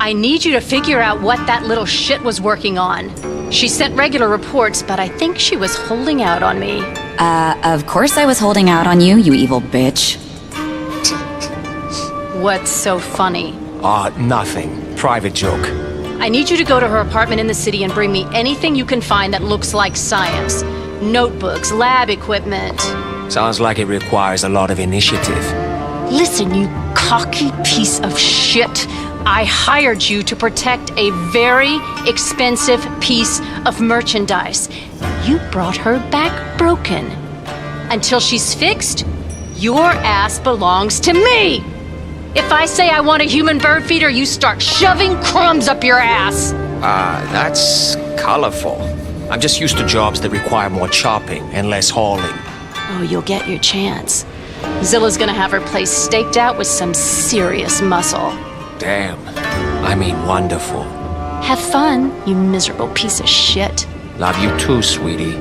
I need you to figure out what that little shit was working on. She sent regular reports, but I think she was holding out on me. Of course I was holding out on you, you evil bitch. What's so funny? Nothing. Private joke. I need you to go to her apartment in the city and bring me anything you can find that looks like science. Notebooks, lab equipment. Sounds like it requires a lot of initiative. Listen, you cocky piece of shit. I hired you to protect a very expensive piece of merchandise. You brought her back broken. Until she's fixed, your ass belongs to me! If I say I want a human bird feeder, you start shoving crumbs up your ass! That's colorful. I'm just used to jobs that require more chopping and less hauling. Oh, you'll get your chance. Zilla's gonna have her place staked out with some serious muscle. Damn. I mean, wonderful. Have fun, you miserable piece of shit. Love you too, sweetie.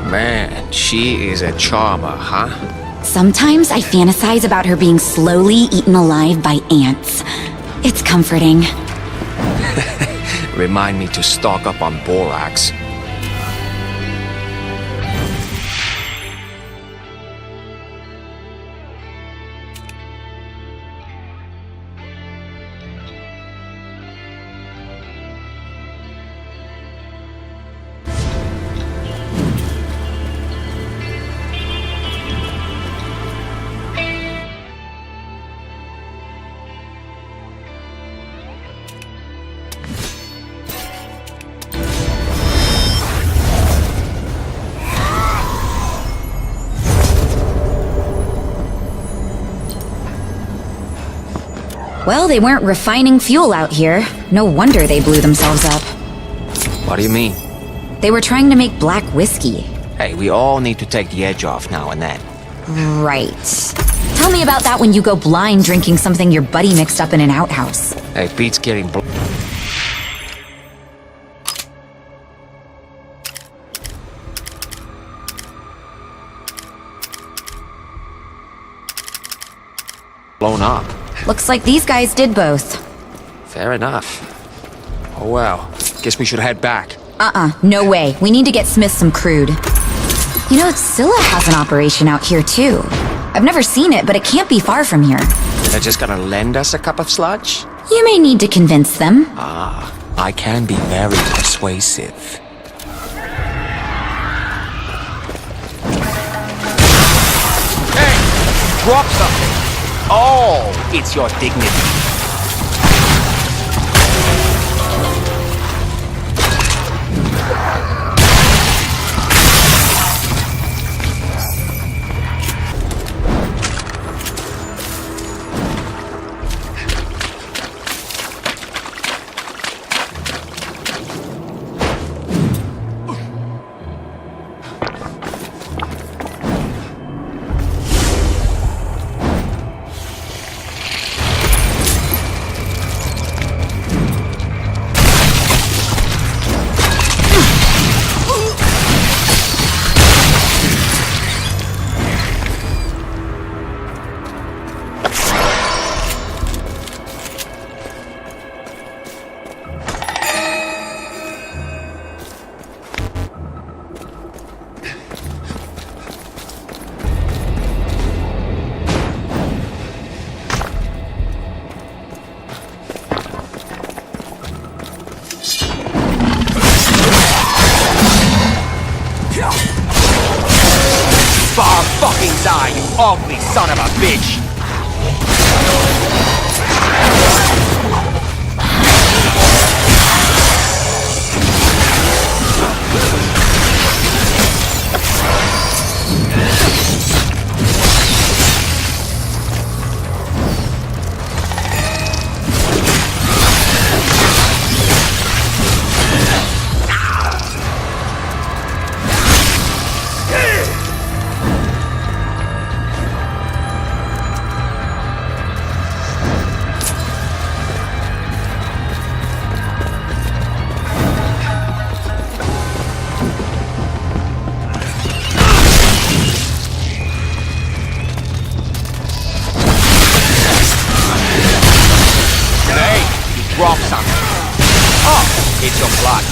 Man, she is a charmer, huh? Sometimes I fantasize about her being slowly eaten alive by ants. It's comforting. Remind me to stock up on borax. Well, they weren't refining fuel out here. No wonder they blew themselves up. What do you mean? They were trying to make black whiskey. Hey, we all need to take the edge off now and then. Right. Tell me about that when you go blind drinking something your buddy mixed up in an outhouse. Hey, Pete's getting blown up. Looks like these guys did both. Fair enough. Oh well, guess we should head back. No way. We need to get Smith some crude. You know, Scylla has an operation out here too. I've never seen it, but it can't be far from here. They're just gonna lend us a cup of sludge? You may need to convince them. I can be very persuasive. Hey! Drop something! Oh, it's your dignity. Far fucking die, you ugly son of a bitch! plot.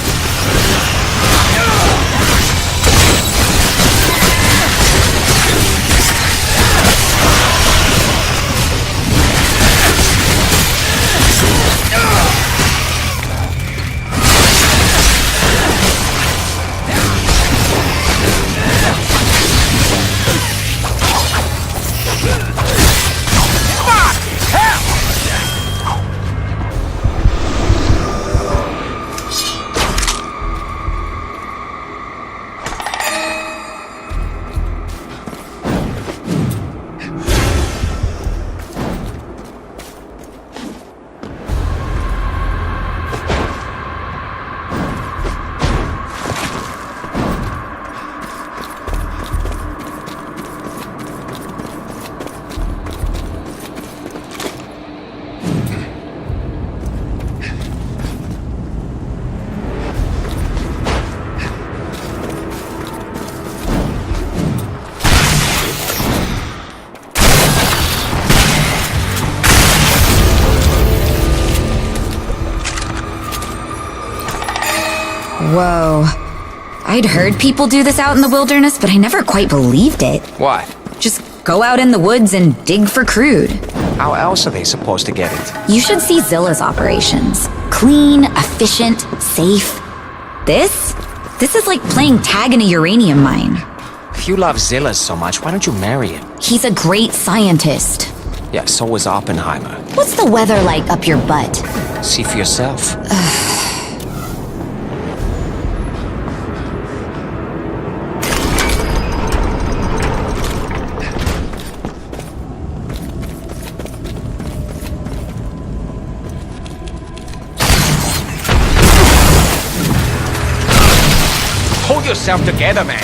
Whoa. I'd heard people do this out in the wilderness, but I never quite believed it. What? Just go out in the woods and dig for crude. How else are they supposed to get it? You should see Zilla's operations. Clean, efficient, safe. This is like playing tag in a uranium mine. If you love Zilla so much, why don't you marry him? He's a great scientist. Yeah, so was Oppenheimer. What's the weather like up your butt? See for yourself. Hold yourself together, man.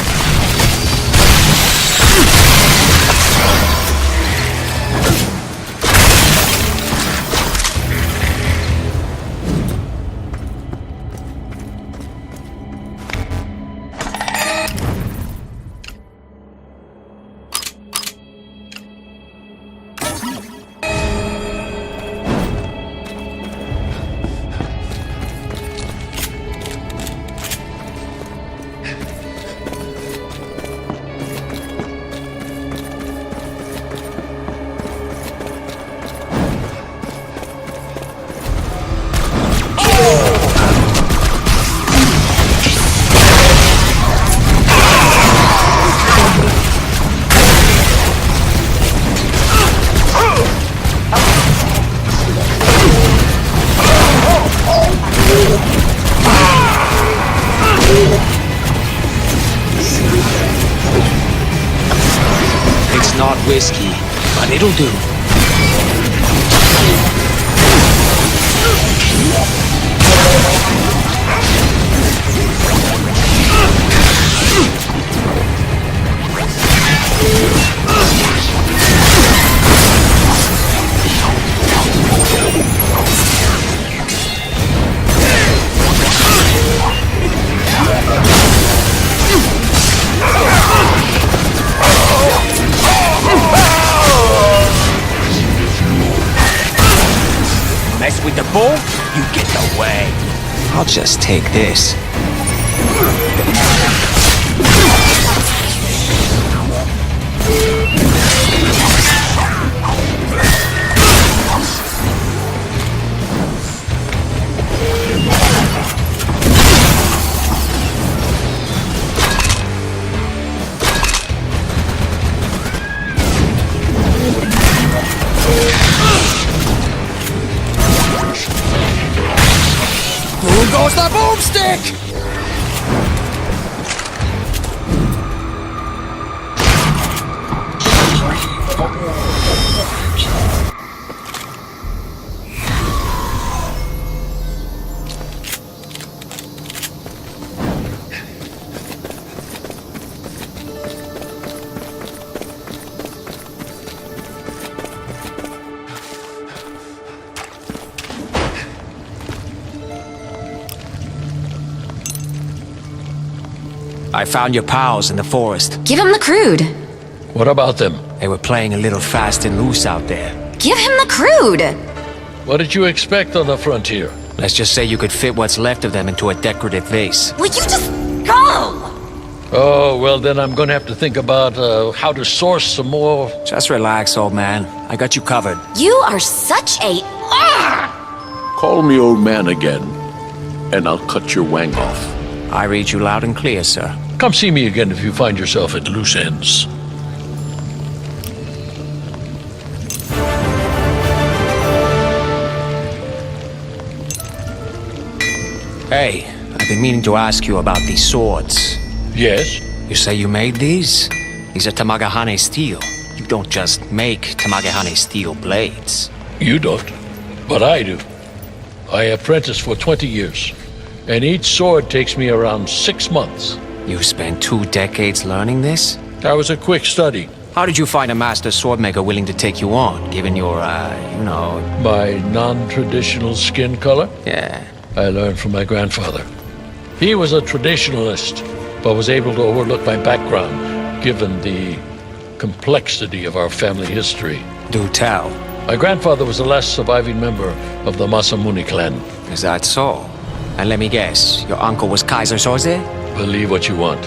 It's not whiskey, but it'll do. Mess with the bull, you get the way. I'll just take this. Who goes the boomstick? I found your pals in the forest. Give him the crude. What about them? They were playing a little fast and loose out there. Give him the crude. What did you expect on the frontier? Let's just say you could fit what's left of them into a decorative vase. Will you just go? Oh, well, then I'm gonna have to think about how to source some more. Just relax, old man. I got you covered. You are such a... Call me old man again, and I'll cut your wang off. I read you loud and clear, sir. Come see me again if you find yourself at loose ends. Hey, I've been meaning to ask you about these swords. Yes? You say you made these? These are Tamagahane steel. You don't just make Tamagahane steel blades. You don't, but I do. I apprenticed for 20 years, and each sword takes me around 6 months. You spent 2 decades learning this? That was a quick study. How did you find a master swordmaker willing to take you on, given your, My non-traditional skin color? Yeah. I learned from my grandfather. He was a traditionalist, but was able to overlook my background, given the complexity of our family history. Do tell. My grandfather was the last surviving member of the Masamune clan. Is that so? And let me guess, your uncle was Kaiser Soze? Believe what you want.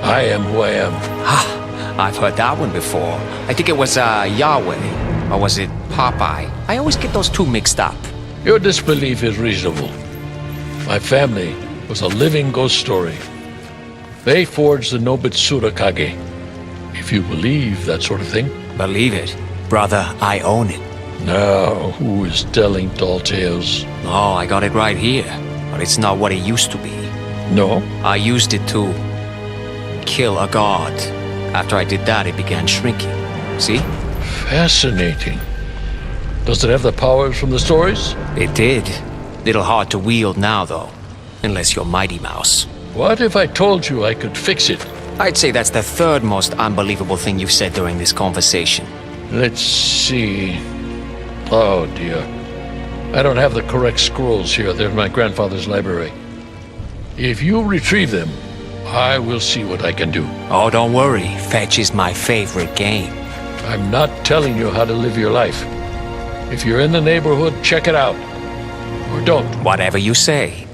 I am who I am. I've heard that one before. I think it was, Yahweh. Or was it Popeye? I always get those two mixed up. Your disbelief is reasonable. My family was a living ghost story. They forged the Nobitsura Kage. If you believe that sort of thing. Believe it. Brother, I own it. Now, who is telling tall tales? Oh, I got it right here. But it's not what it used to be. No? I used it to kill a god. After I did that, it began shrinking. See? Fascinating. Does it have the powers from the stories? It did. Little hard to wield now, though. Unless you're Mighty Mouse. What if I told you I could fix it? I'd say that's the third most unbelievable thing you've said during this conversation. Let's see. Oh, dear. I don't have the correct scrolls here. They're in my grandfather's library. If you retrieve them, I will see what I can do. Oh, don't worry. Fetch is my favorite game. I'm not telling you how to live your life. If you're in the neighborhood, check it out. Or don't. Whatever you say.